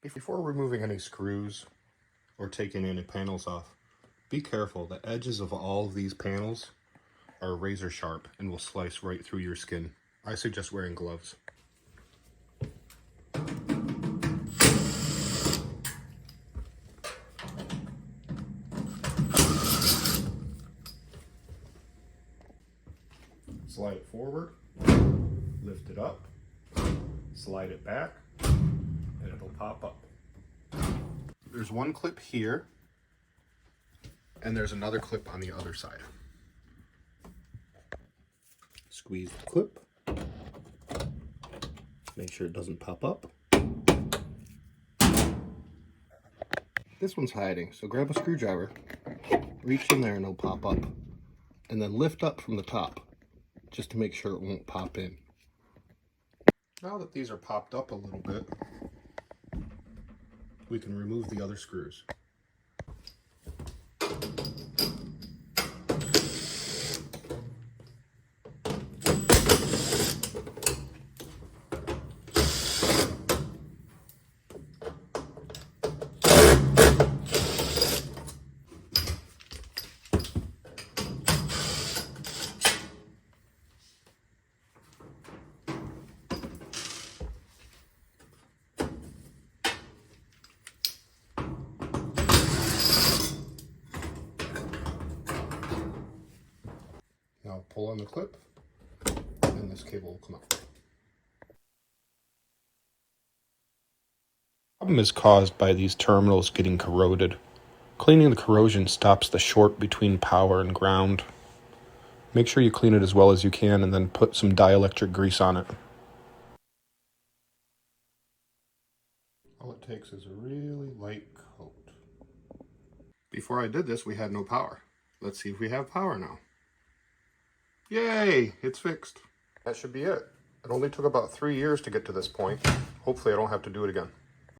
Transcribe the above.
Before removing any screws or taking any panels off, be careful. The edges of all of these panels are razor sharp and will slice right through your skin. I suggest wearing gloves. Slide it forward, lift it up, slide it back, and it'll pop up. There's one clip here, and there's another clip on the other side. Squeeze the clip, make sure it doesn't pop up. This one's hiding, so grab a screwdriver, reach in there and it'll pop up, and then lift up from the top, just to make sure it won't pop in. Now that these are popped up a little bit, we can remove the other screws. Now pull on the clip, and this cable will come out. The problem is caused by these terminals getting corroded. Cleaning the corrosion stops the short between power and ground. Make sure you clean it as well as you can and then put some dielectric grease on it. All it takes is a really light coat. Before I did this, we had no power. Let's see if we have power now. Yay, it's fixed. That should be it. It only took about 3 years to get to this point. Hopefully I don't have to do it again.